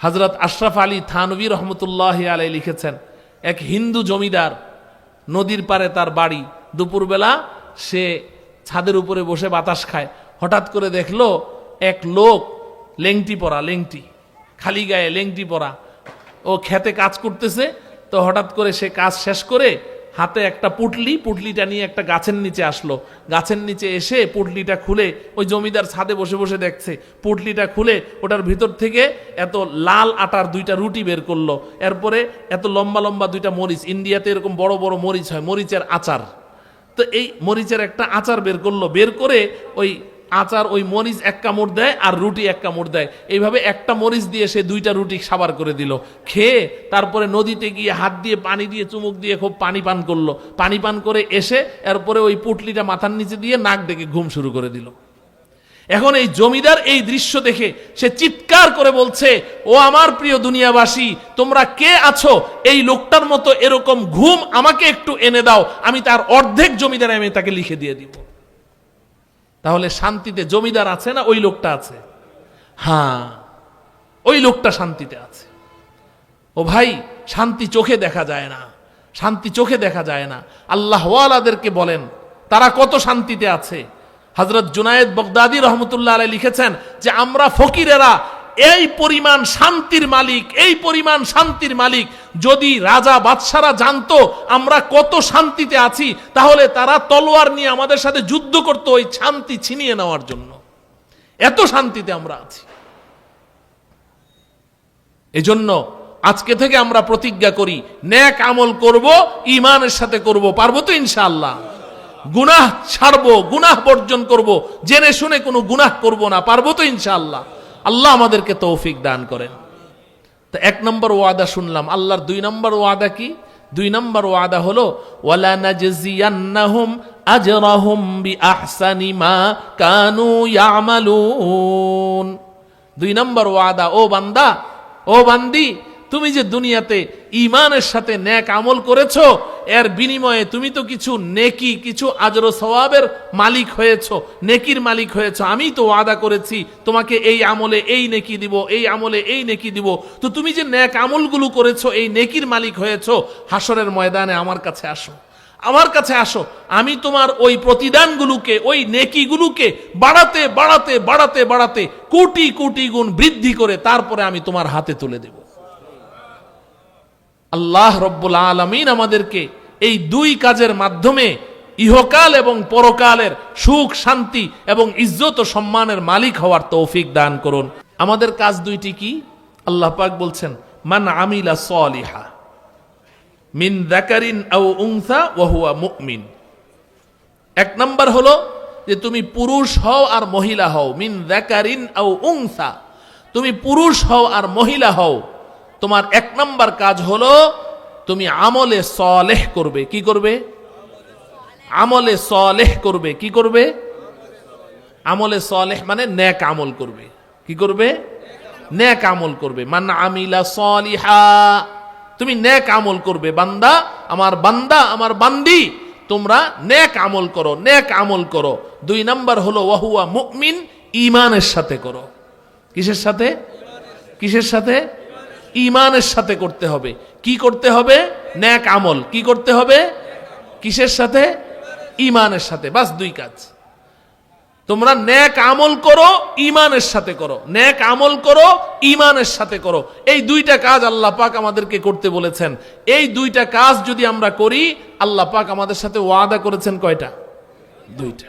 হযরত আশরাফ আলী থানভী রহমতুল্লাহ আলাইহি লিখেছেন, এক হিন্দু জমিদার, নদীর পারে তার বাড়ি, দুপুরবেলা সে ছাদের উপরে বসে বাতাস খায়। হঠাৎ করে দেখলো এক লোক লেংটি পরা, লেংটি খালি গায়ে লেংটি পরা, ও খেতে কাজ করতেছে। তো হঠাৎ করে সে কাজ শেষ করে হাতে একটা পুটলিটা নিয়ে একটা গাছের নিচে আসলো। গাছের নিচে এসে পুটলিটা খুলে ওই জমিদার ছাদে বসে বসে দেখছে, পুটলিটা খুলে ওটার ভিতর থেকে এত লাল আটার 2টা রুটি বের করলো। এরপরে এত লম্বা লম্বা 2টা মরিচ, ইন্ডিয়াতে এরকম বড় বড় মরিচ হয়, মরিচের আচার। তো এই মরিচের একটা আচার বের করলো, বের করে ওই আচার, ওই মরিচ 1 কামড় দেয় আর রুটি 1 কামড় দেয়। এইভাবে একটা মরিচ দিয়ে সে 2টা রুটি সাবার করে দিল। খেয়ে তারপরে নদীতে গিয়ে হাত দিয়ে পানি দিয়ে চুমুক দিয়ে খুব পানি পান করলো। পানি পান করে এসে এরপরে ওই পুটলিটা মাথার নিচে দিয়ে নাক ডেকে ঘুম শুরু করে দিল। এখন এই জমিদার এই দৃশ্য দেখে সে চিৎকার করে বলছে, ও আমার প্রিয় দুনিয়াবাসী, তোমরা কে আছো এই লোকটার মতো এরকম ঘুম আমাকে একটু এনে দাও, আমি তার অর্ধেক জমিদার আমি তাকে লিখে দিয়ে দিব। তাহলে শান্তিতে জমিদার আছে না ওই লোকটা আছে? হ্যাঁ, ওই লোকটা শান্তিতে আছে। ও ভাই, শান্তি চোখে দেখা যায় না, শান্তি চোখে দেখা যায় না। আল্লাহ ওয়ালাদেরকে বলেন তারা কত শান্তিতে আছে। হযরত জুনায়েদ বাগদাদী রহমতুল্লাহ আলাইহি লিখেছেন যে আমরা ফকিরেরা এই পরিমাণ শান্তির মালিক, এই পরিমাণ শান্তির মালিক, যদি রাজা বাদশারা জানতো আমরা কত শান্তিতে আছি, তাহলে তারা তলোয়ার নিয়ে আমাদের সাথে যুদ্ধ করতো ওই শান্তি ছিনিয়ে নেওয়ার জন্য। এত শান্তিতে আমরা আছি। এজন্য আজকে থেকে আমরা প্রতিজ্ঞা করি, নেক আমল করব, ঈমানের সাথে করব। পারবো তো ইনশাআল্লাহ? গুনাহ ছাড়বো, গুনাহ বর্জন করব, জেনে শুনে কোনো গুনাহ করব না। পারবো তো ইনশাআল্লাহ? আল্লাহ আমাদেরকে তৌফিক দান করেন। তো 1 নম্বর ওয়াদা শুনলাম। আল্লাহর 2 নম্বর ওয়াদা কি? 2 নম্বর ওয়াদা হলো ওয়ালা নাজজিয়ান্নাহুম আজরাহুম বিআহসানি মা কানু ইয়ামালুন। 2 নম্বর ওয়াদা, ও বান্দা, ও বান্দি, তুমি যে দুনিয়াতে ঈমানের সাথে নেক আমল করেছো, এর বিনিময়ে তুমি তো কিছু নেকি, কিছু আজর ও সওয়াবের মালিক হয়েছো, নেকির মালিক হয়েছো। আমি তো ওয়াদা করেছি তোমাকে এই আমলে এই নেকি দিব, এই আমলে এই নেকি দিব। তো তুমি যে নেক আমলগুলো করেছো, এই নেকির মালিক হয়েছো, হাসরের ময়দানে আমার কাছে আসো, আমার কাছে আসো। আমি তোমার ওই প্রতিদানগুলোকে, ওই নেকিগুলোকে বাড়াতে বাড়াতে বাড়াতে বাড়াতে কোটি কোটি গুণ বৃদ্ধি করে তারপরে আমি তোমার হাতে তুলে দেব। আল্লাহ রব্বুল আলামিন আমাদেরকে এই 2 কাজের মাধ্যমে ইহকাল এবং পরকালের সুখ, শান্তি এবং ইজ্জত ও সম্মানের মালিক হওয়ার তৌফিক দান করুন। আমাদের কাজ 2টি কি? আল্লাহ পাক বলছেন, মান আমিলা সলিহা মিন যাকারিন আও উনসা ওয়া হুয়া মুমিন। 1 নম্বর হলো যে তুমি পুরুষ হও আর মহিলা হও, মিন যাকারিন আও উনসা, তুমি পুরুষ হও আর মহিলা হও। তোমার 1 নম্বর কাজ হলো তুমি আমলে সলেহ করবে। কি করবে? আমলে সলেহ করবে। কি করবে? আমলে সলেহ মানে নেক আমল করবে। কি করবে? নেক আমল করবে। মান আমিলা সলিহা, তুমি নেক আমল করবে। বান্দা, আমার বান্দা, আমার বান্দি, তোমরা নেক আমল করো, নেক আমল করো। 2 নম্বর হলো ওয়া হুয়া মুমিন, ঈমানের সাথে করো। কিসের সাথে? কিসের সাথে? ঈমানের সাথে করতে হবে। কি করতে হবে? নেক আমল। কি করতে হবে? কিসের সাথে? ঈমানের সাথে। বাস 2 কাজ। তোমরা নেক আমল করো, ঈমানের সাথে করো। নেক আমল করো, ঈমানের সাথে করো। এই 2টা কাজ আল্লাহ পাক আমাদেরকে করতে বলেছেন। এই 2টা কাজ যদি আমরা করি, আল্লাহ পাক আমাদের সাথে ওয়াদা করেছেন কয়টা? 2টা।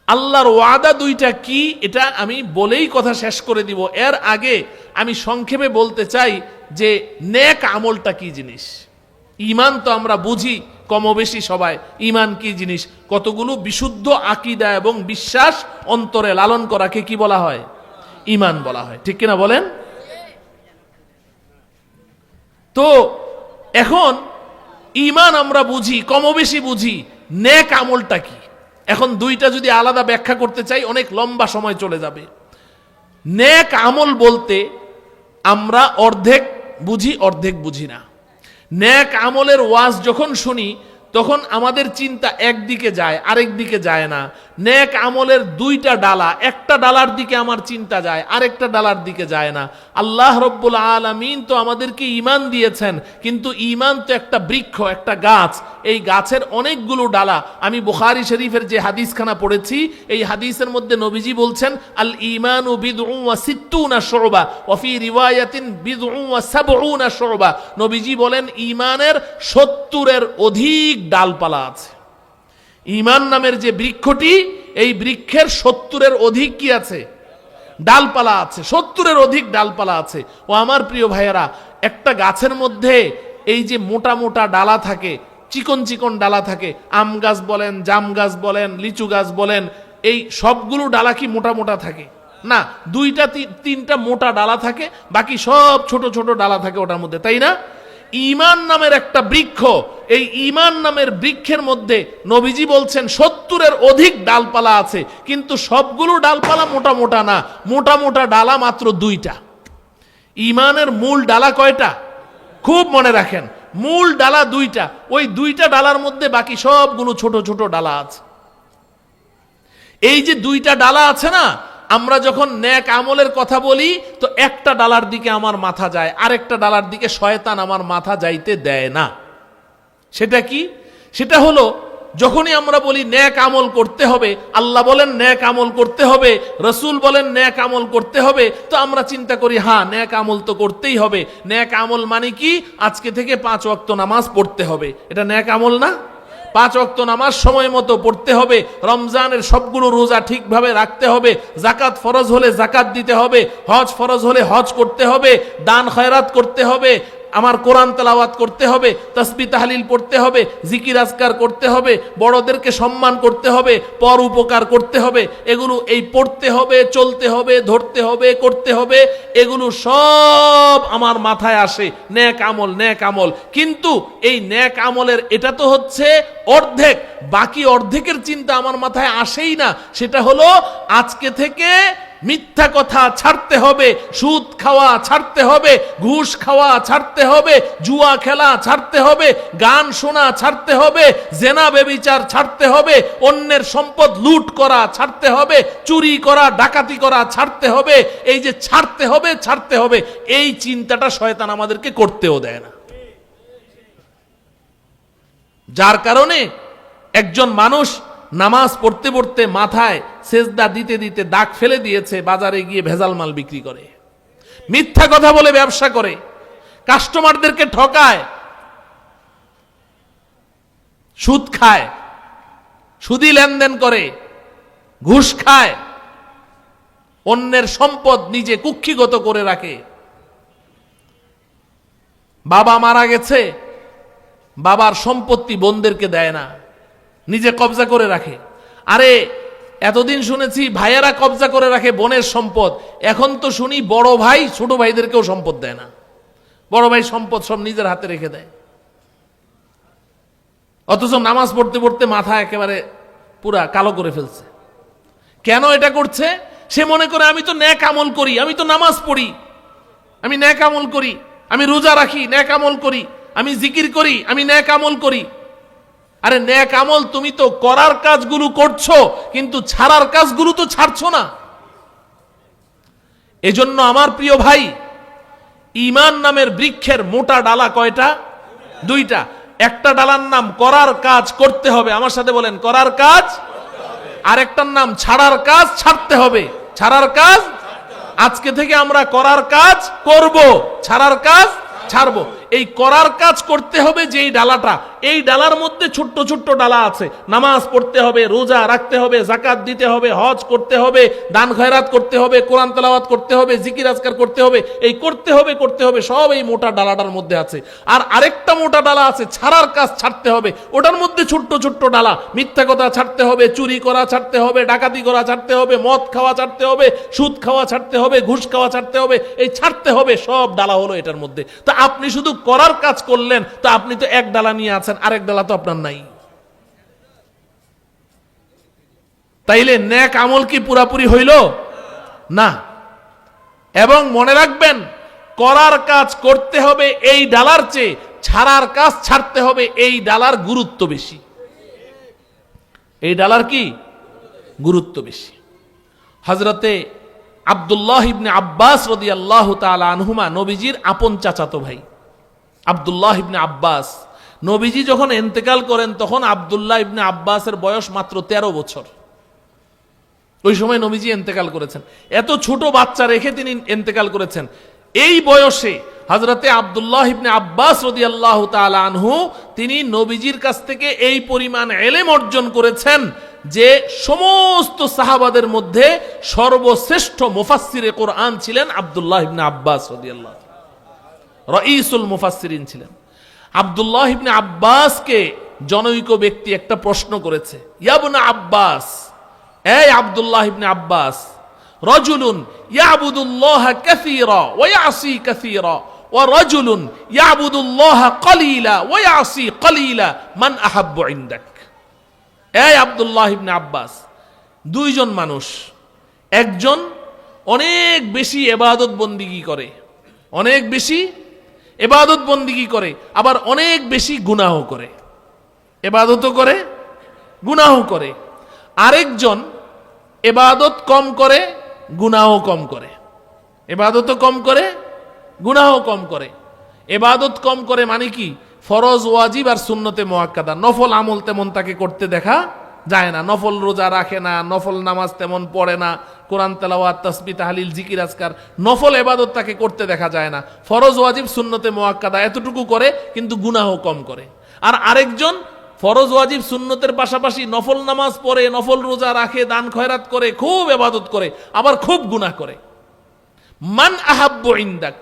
আল্লাহর ওয়াদা 2টা কি, এটা আমি বলেই কথা শেষ করে দিব। এর আগে আমি সংক্ষেপে বলতে চাই যে নেক আমলটা কি জিনিস। ঈমান তো আমরা বুঝি কমবেশি সবাই, ঈমান কি জিনিস। কতগুলো বিশুদ্ধ আকীদা এবং বিশ্বাস অন্তরে লালন করাকে কি বলা হয়? ঈমান বলা হয়। ঠিক কিনা বলেন? তো এখন ঈমান আমরা বুঝি, কমবেশি বুঝি, নেক আমলটা কি। এখন 2টা যদি আলাদা ব্যাখ্যা করতে চাই অনেক লম্বা সময় চলে যাবে। নেক আমল বলতে আমরা অর্ধেক বুঝি, অর্ধেক বুঝি না। নেক আমলের ওয়াজ যখন শুনি তখন আমাদের চিন্তা একদিকে যায়, আরেক দিকে যায় না। নেক আমলের দুইটা ডালা, একটা ডালার দিকে আমার চিন্তা যায়, আরেকটা ডালার দিকে যায় না। আল্লাহ রব্বুল আলামিন তো আমাদেরকে ঈমান দিয়েছেন, কিন্তু ঈমান তো একটা বৃক্ষ, একটা গাছ। এই গাছের অনেকগুলো ডালা। আমি বুখারী শরীফের যে হাদিসখানা পড়েছি, এই হাদিসের মধ্যে নবীজি বলছেন, আল ঈমানু বিদউন ওয়া সিত্তুনা শুবা ওয়া ফি রিওয়ায়াতিন বিদউন ওয়া সাবউনা শুবা। নবীজি বলেন ঈমানের 70-এর অধিক ডালপালা আছে। ঈমান নামের যে বৃক্ষটি, এই বৃক্ষের 70-এর অধিক কি আছে? ডালপালা আছে। 70-এর অধিক ডালপালা আছে। ও আমার প্রিয় ভাইয়েরা, একটা গাছের মধ্যে এই যে মোটা মোটা ডালা থাকে, চিকন চিকন ডালা থাকে, আম গাছ বলেন, জাম গাছ বলেন, লিচু গাছ বলেন, এই সবগুলো ডালা কি মোটা মোটা থাকে? না, দুইটা তিনটা মোটা ডালা থাকে, বাকি সব ছোট ছোট ডালা থাকে ওটার মধ্যে, তাই না? ঈমান নামের একটা বৃক্ষ, এই ঈমান নামের বৃক্ষের মধ্যে নবীজি বলছেন 70-এর অধিক ডালপালা আছে, কিন্তু সবগুলো ডালপালা মোটা মোটা না, মোটা মোটা ডালা মাত্র 2টা। ঈমানের মূল ডালা কয়টা? খুব মনে রাখেন, মূল ডালা 2টা। ওই 2টা ডালার মধ্যে বাকি সবগুলো ছোট ছোট ডালা আছে। এই যে 2টা ডালা আছে না, আমরা যখন নেক আমলের কথা বলি তো একটা ডালার দিকে আমার মাথা যায়, আরেকটা ডালার দিকে শয়তান আমার মাথা যাইতে দেয় না। সেটা কি? সেটা হলো, যখনই আমরা বলি নেক আমল করতে হবে, আল্লাহ বলেন নেক আমল করতে হবে, রসুল বলেন নেক আমল করতে হবে, তো আমরা চিন্তা করি হ্যাঁ নেক আমল তো করতেই হবে। নেক আমল মানে কি? আজকে থেকে 5 ওয়াক্ত নামাজ পড়তে হবে। এটা নেক আমল না? 5 ওয়াক্ত নামাজ সময় মতো পড়তে হবে, রমজানের সবগুলো রোজা ঠিকভাবে রাখতে হবে, জাকাত ফরজ হলে জাকাত দিতে হবে, হজ ফরজ হলে হজ করতে হবে, দান খয়রাত করতে হবে, আমার কোরআন তেলাওয়াত করতে হবে, তাসবিহ তাহলিল পড়তে হবে, জিকির আজকার করতে হবে, বড়দেরকে সম্মান করতে হবে, পর উপকার করতে হবে। এগুলো এই পড়তে হবে, চলতে হবে, ধরতে হবে, করতে হবে, এগুলো সব আমার মাথায় আসে নেক আমল, নেক আমল। কিন্তু এই নেক আমলের এটা তো হচ্ছে অর্ধেক, বাকি অর্ধেকের চিন্তা আমার মাথায় আসেই না। সেটা হলো আজকে থেকে মিথ্যা কথা ছাড়তে হবে, সুদ খাওয়া ছাড়তে হবে, ঘুষ খাওয়া ছাড়তে হবে, জুয়া খেলা ছাড়তে হবে, গান শোনা ছাড়তে হবে, জেনা ব্যভিচার ছাড়তে হবে, অন্যের সম্পদ লুট করা ছাড়তে হবে, চুরি করা ডাকাতি করা ছাড়তে হবে। এই যে ছাড়তে হবে, ছাড়তে হবে, এই চিন্তাটা শয়তান আমাদেরকে করতেও দেয় না। যার কারণে একজন মানুষ নামাজ পড়তে পড়তে মাথায় সেজদা দিতে দিতে দাগ ফেলে দিয়েছে, বাজারে গিয়ে ভেজাল মাল বিক্রি করে, মিথ্যা কথা বলে ব্যবসা করে, কাস্টমারদেরকে ঠকায়, সুদ খায়, সুদি লেনদেন করে, ঘুষ খায়, অন্যের সম্পদ নিজে কুক্ষিগত করে রাখে। বাবা মারা গেছে, বাবার সম্পত্তি বোনদেরকে দেয় না, নিজে কবজা করে রাখে। আরে এতদিন শুনেছি ভাইয়েরা কবজা করে রাখে বোনের সম্পদ, এখন তো শুনি বড় ভাই ছোট ভাইদেরকেও সম্পদ দেয় না, বড় ভাই সম্পদ সব নিজের হাতে রেখে দেয়। অথচ নামাজ পড়তে পড়তে মাথা একেবারে পুরা কালো করে ফেলছে। কেন এটা করছে? সে মনে করে আমি তো নেক আমল করি, আমি তো নামাজ পড়ি, আমি নেক আমল করি, আমি রোজা রাখি, নেক আমল করি, আমি জিকির করি, আমি নেক আমল করি। আরে নেক আমল তুমি তো করার কাজগুলো করছো, কিন্তু ছাড়ার কাজগুলো তো ছাড়ছো না। এজন্য আমার প্রিয় ভাই, ঈমান নামের বৃক্ষের মোটা ডালা কয়টা? 2টা। একটা ডালার নাম করার কাজ করতে হবে, আমার সাথে বলেন করার কাজ, আরেকটার নাম ছাড়ার কাজ ছাড়তে হবে। ছাড়ার কাজ, আজকে থেকে আমরা করার কাজ করব, ছাড়ার কাজ ছাড়বো। এই করার কাজ করতে হবে যেই ডালাটা, এই ডালার মধ্যে ছোট্ট ছোট্ট ডালা আছে। নামাজ পড়তে হবে, রোজা রাখতে হবে, জাকাত দিতে হবে, হজ করতে হবে, দান খয়রাত করতে হবে, কোরআন তেলাওয়াত করতে হবে, জিকির আজকার করতে হবে। এই করতে হবে করতে হবে সব এই মোটা ডালাটার মধ্যে আছে। আর আরেকটা মোটা ডালা আছে ছাড়ার কাজ ছাড়তে হবে, ওটার মধ্যে ছোট্ট ছোট্ট ডালা। মিথ্যা কথা ছাড়তে হবে, চুরি করা ছাড়তে হবে, ডাকাতি করা ছাড়তে হবে, মদ খাওয়া ছাড়তে হবে, সুদ খাওয়া ছাড়তে হবে, ঘুষ খাওয়া ছাড়তে হবে। এই ছাড়তে হবে সব ডালা হলো এটার মধ্যে। তো আপনি শুধু করার কাজ করলেন, তো আপনি তো এক ডালা নিয়ে আছেন, আরেক ডালা তো আপনার নাই। তাইলে নেক আমল কি পুরাপুরি হইল না? এবং মনে রাখবেন, করার কাজ করতে হবে এই ডালার চেয়ে ছাড়ার কাজ ছাড়তে হবে, এই ডালার গুরুত্ব বেশি। এই ডালার কি গুরুত্ব বেশি। হযরতে আব্দুল্লাহ ইবনে আব্বাস রাদিয়াল্লাহু তাআলা আনহুমা, নবীজির আপন চাচাতো ভাই আব্দুল্লাহ ইবনে আব্বাস, নবীজি যখন ইন্তেকাল করেন তখন আব্দুল্লাহ ইবনে আব্বাসের বয়স মাত্র 13 বছর। ওই সময় নবীজি ইন্তেকাল করেছেন, এত ছোট বাচ্চা রেখে তিনি ইন্তেকাল করেছেন। এই বয়সে হযরতে আব্দুল্লাহ ইবনে আব্বাস রাদিয়াল্লাহু তাআলা আনহু তিনি নবীজির কাছ থেকে এই পরিমাণ ইলম অর্জন করেছেন যে সমস্ত সাহাবাদের মধ্যে সর্বশ্রেষ্ঠ মুফাসসিরে কোরআন ছিলেন আব্দুল্লাহ ইবনে আব্বাস রাদিয়াল্লাহু তাআলা, রাইসুল মুফাসসিরিন ছিলেন। আব্দুল্লাহ ইবনে আব্বাসকে জনৈক ব্যক্তি একটা প্রশ্ন করেছে, ইয়া ইবনে আব্বাস, এই আব্দুল্লাহ ইবনে আব্বাস, রাজুলুন ইয়াবুদুল্লাহ কাসীরা ওয়া ইয়াসি কাসীরা ওয়া রাজুলুন ইয়াবুদুল্লাহ কলিলা ওয়া ইয়াসি কলিলা, মান আহাব্বু ইনদাক? এই আব্দুল্লাহ ইবনে আব্বাস, দুইজন মানুষ, একজন অনেক বেশি ইবাদত বন্দিগি করে, অনেক বেশি ইবাদত বন্দিগি করে, আবার অনেক বেশি গুনাহ করে, ইবাদতও করে গুনাহ করে। আরেকজন ইবাদত কম করে গুনাহ কম করে, ইবাদতও কম করে গুনাহ কম করে। ইবাদত কম করে মানে কি? ফরজ, ওয়াজিব আর সুন্নতে মুআক্কাদা, নফল আমল তেমন তাকে করতে দেখা যায় না, নফল রোজা রাখে না, নফল নামাজ তেমন পড়ে না, কোরআন তেলাওয়াত, তাসবিহ, তাহলিল, জিকির, আজকার, নফল ইবাদত তাকে করতে দেখা যায় না। ফরজ, ওয়াজিব, সুন্নতে মুআক্কাদা এতটুকু করে কিন্তু গুনাহ কম করে। আর আরেকজন ফরজ, ওয়াজিব, সুন্নতের পাশাপাশি নফল নামাজ পড়ে, নফল রোজা রাখে, দান খয়রাত করে, খুব ইবাদত করে, আবার খুব গুনাহ করে। মান আহাব্বু ইনদাক?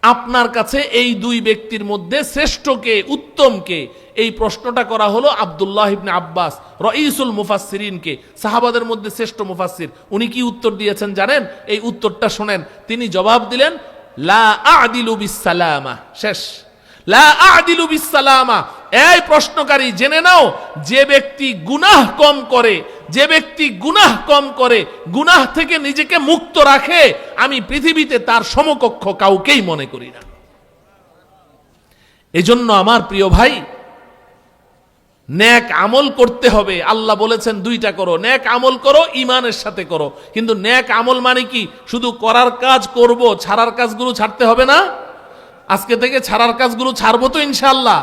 আপনার কাছে এই দুই ব্যক্তির মধ্যে শ্রেষ্ঠকে, উত্তমকে? এই প্রশ্নটা করা হলো আব্দুল্লাহ ইবনে আব্বাস, রাইসুল মুফাসসিরিনকে, সাহাবাদের মধ্যে শ্রেষ্ঠ মুফাসসির। উনি কি উত্তর দিয়েছেন জানেন? এই উত্তরটা শুনেন। তিনি জবাব দিলেন, লা আ'দিলু বিসসালামা। শেষ। লা আ'দিলু বিসসালামা। এই প্রশ্নকারী, জেনে নাও, যে ব্যক্তি গুনাহ কম করে, যে ব্যক্তি গুনাহ কম করে, গুনাহ থেকে নিজেকে মুক্ত রাখে, আমি পৃথিবীতে তার সমকক্ষ কাউকেই মনে করি না। এজন্য আমার প্রিয় ভাই, নেক আমল করতে হবে। আল্লাহ বলেছেন দুইটা করো, নেক আমল করো, ঈমানের সাথে করো। কিন্তু নেক আমল মানে কি? শুধু করার কাজ করব, ছাড়ার কাজগুলো ছাড়তে হবে না? আজকে থেকে ছাড়ার কাজগুলো ছাড়বো তো ইনশাআল্লাহ?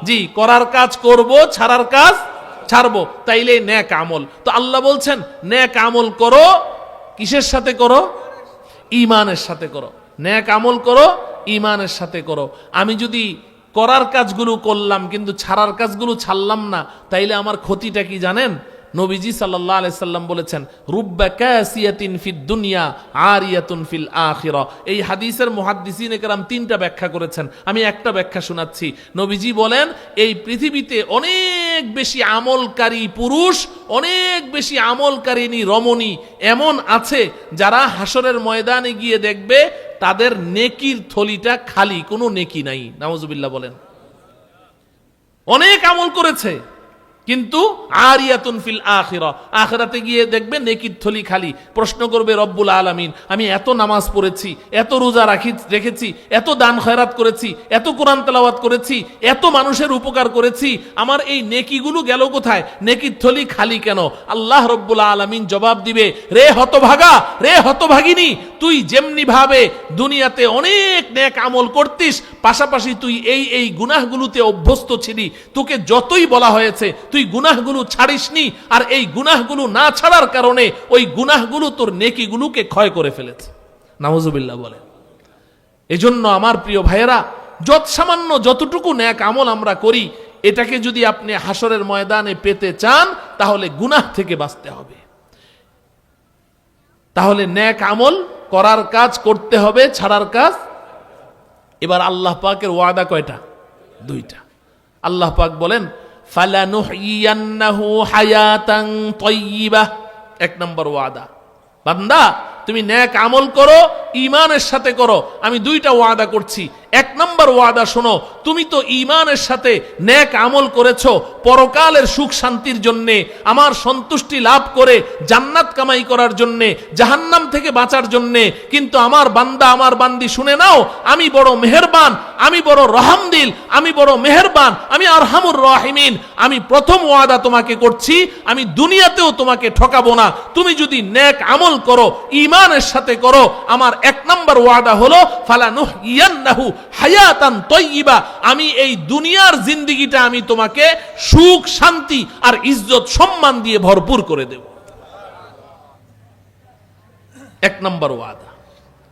জি, করার কাজ করব, ছাড়ার কাজ ছাড়বো, তাইলে নেক আমল। তো আল্লাহ বলছেন নেক আমল করো, কিসের সাথে করো? ঈমানের সাথে করো। নেক আমল করো, ঈমানের সাথে করো। আমি যদি করার কাজগুলো করলাম কিন্তু ছাড়ার কাজগুলো ছাড়লাম না, তাইলে আমার ক্ষতিটা কি জানেন? নবীজি সাল্লাল্লাহু আলাইহি সাল্লাম বলেছেন, রুব্বা কাসিয়াতিন ফিদ দুনিয়া আরিয়াতুন ফিল আখিরা। এই হাদিসের মুহাদ্দিসিনে কেরাম তিনটা ব্যাখ্যা করেছেন, আমি একটা ব্যাখ্যা শোনাচ্ছি। নবীজি বলেন, এই পৃথিবীতে অনেক বেশি আমলকারী পুরুষ, অনেক বেশি আমলকারিনী রমণী এমন আছে যারা হাসরের ময়দানে গিয়ে দেখবে তাদের নেকির থলিটা খালি, কোনো নেকি নাই। নাউজুবিল্লাহ বলেন। অনেক আমল করেছে কিন্তু আরিয়াতুন ফিল আখিরা, আখিরাতে গিয়ে দেখবে নেকির থলি খালি। প্রশ্ন করবে রব্বুল আলামিন, আমি এত নামাজ পড়েছি, এত রোজা রেখেছি, এত দান খয়রাত করেছি, এত কোরআন তেলাওয়াত করেছি, এত মানুষের উপকার করেছি, আমার এই নেকিগুলো গেল কোথায়? নেকির থলি খালি কেন? আল্লাহ রব্বুল আলামিন জবাব দিবে, রে হতভাগা, রে হতভাগিনী, তুই যেমনি ভাবে দুনিয়াতে অনেক নেক আমল করতিস, পাশাপাশি তুই এই গুনাহগুলোতে অভ্যস্ত ছিলি, তোকে যতই বলা হয়েছে তুই গুনাহগুলো ছাড়িসনি, আর এই গুনাহগুলো না ছাড়ার কারণে ওই গুনাহগুলো তোর নেকিগুলোকে ক্ষয় করে ফেলেছে। নাউজুবিল্লাহ বলে। এজন্য আমার প্রিয় ভাইয়েরা, সামান্য যতটুকু নেক আমল আমরা করি, এটাকে যদি আপনি হাসরের ময়দানে পেতে চান, তাহলে গুনাহ থেকে বাঁচতে হবে। তাহলে নেক আমল করার কাজ করতে হবে, ছাড়ার কাজ। এবার আল্লাহ পাকের ওয়াদা কয়টা? দুইটা। আল্লাহ পাক বলেন, ফালানুহইয়ান্নাহু হায়াতান তাইয়্যিবাহ। এক নম্বর ওয়াদা, বান্দা তুমি নেক আমল করো, ঈমানের সাথে করো। আমি দুইটা ওয়াদা করছি। এক নম্বর ওয়াদা শোনো, তুমি তো ঈমানের সাথে নেক আমল করেছো পরকালের সুখ শান্তির জন্য, আমার সন্তুষ্টি লাভ করে জান্নাত কামাই করার জন্য, জাহান্নাম থেকে বাঁচার জন্য। কিন্তু আমার বান্দা, আমার বান্দি শুনে নাও, আমি বড় মেহেরবান, আমি বড় রহমদিল, আমি বড় মেহেরবান, আমি আরহামুর রাহিমিন। আমি প্রথম ওয়াদা তোমাকে করছি, আমি দুনিয়াতেও তোমাকে ঠকাবো না। তুমি যদি নেক আমল করো, ঈমানের সাথে করো, আমার এক নম্বর ওয়াদা হলো ফালানুহইয়ান্নাহু হায়াতান তাইয়্যিবা, আমি এই দুনিয়ার জিন্দেগিটা আমি তোমাকে সুখ শান্তি আর ইজ্জত সম্মান দিয়ে ভরপুর করে দেব। এক নম্বর ওয়াদা,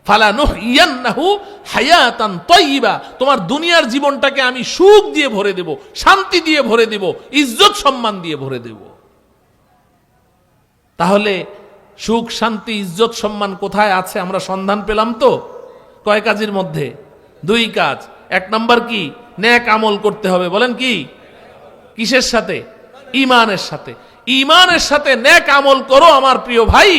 ফালানুহইয়ান্নাহু হায়াতান তাইয়্যিবা, তোমার দুনিয়ার জীবনটাকে আমি সুখ দিয়ে ভরে দেব, শান্তি দিয়ে ভরে দেব, ইজ্জত সম্মান দিয়ে ভরে দেব। তাহলে সুখ শান্তি ইজ্জত সম্মান কোথায় আছে আমরা সন্ধান পেলাম তো? কয় কাজের মধ্যে? দুই কাজ। এক নাম্বার কি? নেক আমল করতে হবে। বলেন কি? কিসের সাথে? ঈমানের সাথে। ঈমানের সাথে নেক আমল করো আমার প্রিয় ভাই।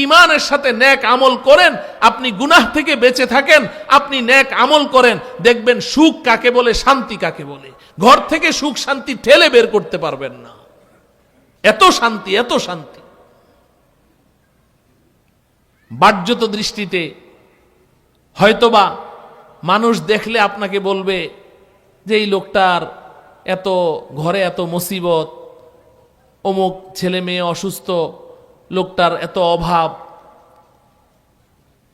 ঈমানের সাথে নেক আমল করেন, আপনি গুনাহ থেকে বেঁচে থাকেন, আপনি নেক আমল করেন, দেখবেন সুখ কাকে বলে, শান্তি কাকে বলে। ঘর থেকে সুখ শান্তি ঠেলে বের করতে পারবেন না। এত শান্তি, এত শান্তি। বাহ্যত দৃষ্টিতে হয়তোবা মানুষ দেখলে আপনাকে বলবে যে এই লোকটার এত ঘরে এত মুসিবত, অমুক ছেলে মেয়ে অসুস্থ, লোকটার এত অভাব,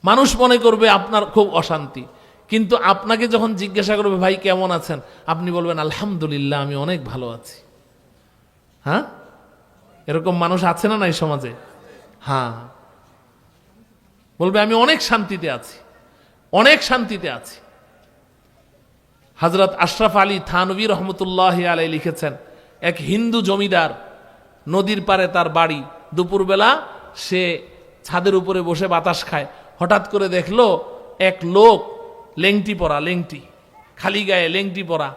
মানুষ মনে করবে আপনার খুব অশান্তি। কিন্তু আপনাকে যখন জিজ্ঞাসা করবে ভাই কেমন আছেন, আপনি বলবেন আলহামদুলিল্লাহ আমি অনেক ভালো আছি। হ্যাঁ, এরকম মানুষ আছে না এই সমাজে? হ্যাঁ, বলবে আমি অনেক শান্তিতে আছি, অনেক শান্তিতে আছি। হযরত আশরাফ আলী থানভী রহমতুল্লাহি আলাইহি লিখেছেন, এক হিন্দু জমিদার, নদীর পারে তার বাড়ি, দুপুরবেলা সে ছাদের উপরে বসে বাতাস খায়। হঠাৎ করে দেখলো এক লোক লেংটি পরা, লেংটি খালি গায়ে লেংটি পরা,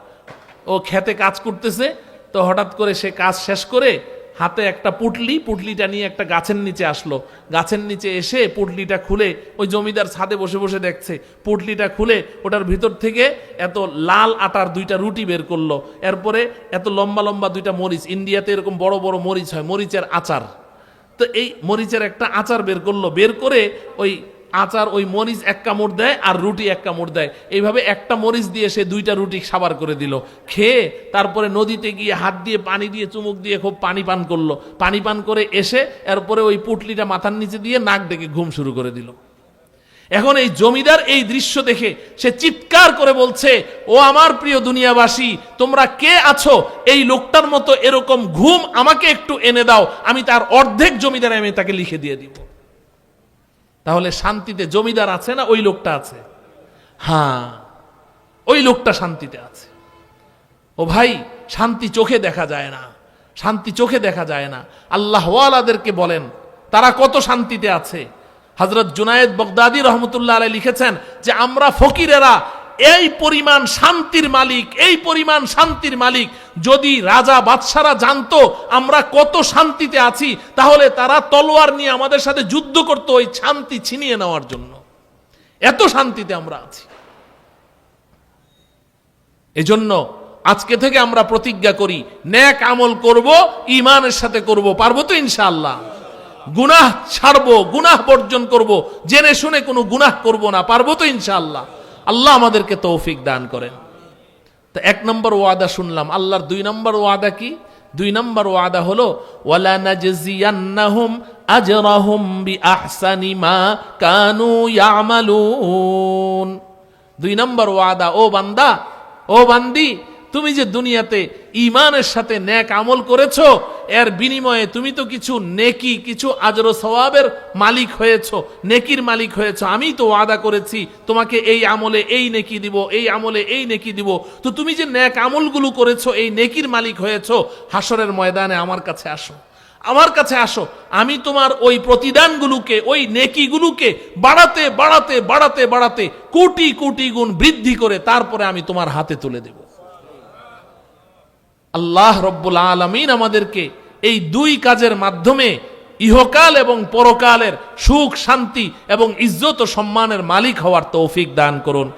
ও খেতে কাজ করতেছে। তো হঠাৎ করে সে কাজ শেষ করে হাতে একটা পুটলি, পুটলিটা নিয়ে একটা গাছের নিচে আসলো। গাছের নিচে এসে পুটলিটা খুলে, ওই জমিদার ছাদে বসে বসে দেখছে, পুটলিটা খুলে ওটার ভিতর থেকে এত লাল আটার দুইটা রুটি বের করলো। এরপরে এত লম্বা লম্বা দুইটা মরিচ, ইন্ডিয়াতে এরকম বড় বড় মরিচ হয়, মরিচের আচার। তো এই মরিচের একটা আচার বের করলো, বের করে ওই আচার, ওই মরিচ এক কামড় দেয় আর রুটি এক কামড় দেয়, এইভাবে একটা মরিচ দিয়ে সে দুইটা রুটি সাবার করে দিল। খেয়ে তারপরে নদীতে গিয়ে হাত দিয়ে পানি দিয়ে চুমুক দিয়ে খুব পানি পান করলো। পানি পান করে এসে এরপরে ওই পুটলিটা মাথার নিচে দিয়ে নাক ডেকে ঘুম শুরু করে দিল। এখন এই জমিদার এই দৃশ্য দেখে সে চিৎকার করে বলছে, ও আমার প্রিয় দুনিয়াবাসী, তোমরা কে আছো? এই লোকটার মতো এরকম ঘুম আমাকে একটু এনে দাও, আমি তার অর্ধেক জমিদার আমি তাকে লিখে দিয়ে দিব। তাহলে শান্তিতে জমিদার আছে না ওই লোকটা আছে? হ্যাঁ, ওই লোকটা শান্তিতে আছে। ও ভাই, শান্তি চোখে দেখা যায় না, শান্তি চোখে দেখা যায় না। আল্লাহ ওয়ালাদেরকে বলেন তারা কত শান্তিতে আছে। হযরত জুনায়েদ বাগদাদী রহমতুল্লাহ আলাইহি লিখেছেন যে আমরা ফকিরেরা এই পরিমাণ শান্তির মালিক, এই পরিমাণ শান্তির মালিক, যদি রাজা বাদশারা জানতো আমরা কত শান্তিতে আছি, তাহলে তারা তলোয়ার নিয়ে আমাদের সাথে যুদ্ধ করত ওই শান্তি ছিনিয়ে নেওয়ার জন্য। এত শান্তিতে আমরা আছি। এজন্য আজকে থেকে আমরা প্রতিজ্ঞা করি, নেক আমল করব, ঈমানের সাথে করব। পারবো তো ইনশাআল্লাহ? গুনাহ ছাড়বো, গুনাহ বর্জন করব, জেনে শুনে কোনো গুনাহ করব না। পারবো তো ইনশাআল্লাহ? আল্লাহ আমাদেরকে তৌফিক দান করেন। তো এক নম্বর ওয়াদা শুনলাম। আল্লাহর দুই নম্বর ওয়াদা কি? দুই নম্বর ওয়াদা হলো ওয়ালা নাজজিয়ান্নাহুম আজরাহুম বিআহসানি মা কানু ইয়ামালুন। দুই নম্বর ওয়াদা, ও বান্দা, ও বান্দি, তুমি যে দুনিয়াতে ঈমানের সাথে নেক আমল করেছো, এর বিনিময়ে তুমি তো কিছু নেকি, কিছু আজর ও সওয়াবের মালিক হয়েছো, নেকির মালিক হয়েছো। আমি তো ওয়াদা করেছি তোমাকে এই আমলে এই নেকি দিব, এই আমলে এই নেকি দিব। তো তুমি যে নেক আমলগুলো করেছো, এই নেকির মালিক হয়েছো, হাসরের ময়দানে আমার কাছে আসো, আমার কাছে আসো। আমি তোমার ওই প্রতিদানগুলোকে, ওই নেকিগুলোকে বাড়াতে বাড়াতে বাড়াতে বাড়াতে কোটি কোটি গুণ বৃদ্ধি করে তারপরে আমি তোমার হাতে তুলে দেব। আল্লাহ রব্বুল আলামিন আমাদেরকে এই দুই কাজের মাধ্যমে ইহকাল এবং পরকালের সুখ শান্তি এবং ইজ্জত ও সম্মানের মালিক হওয়ার তৌফিক দান করুন।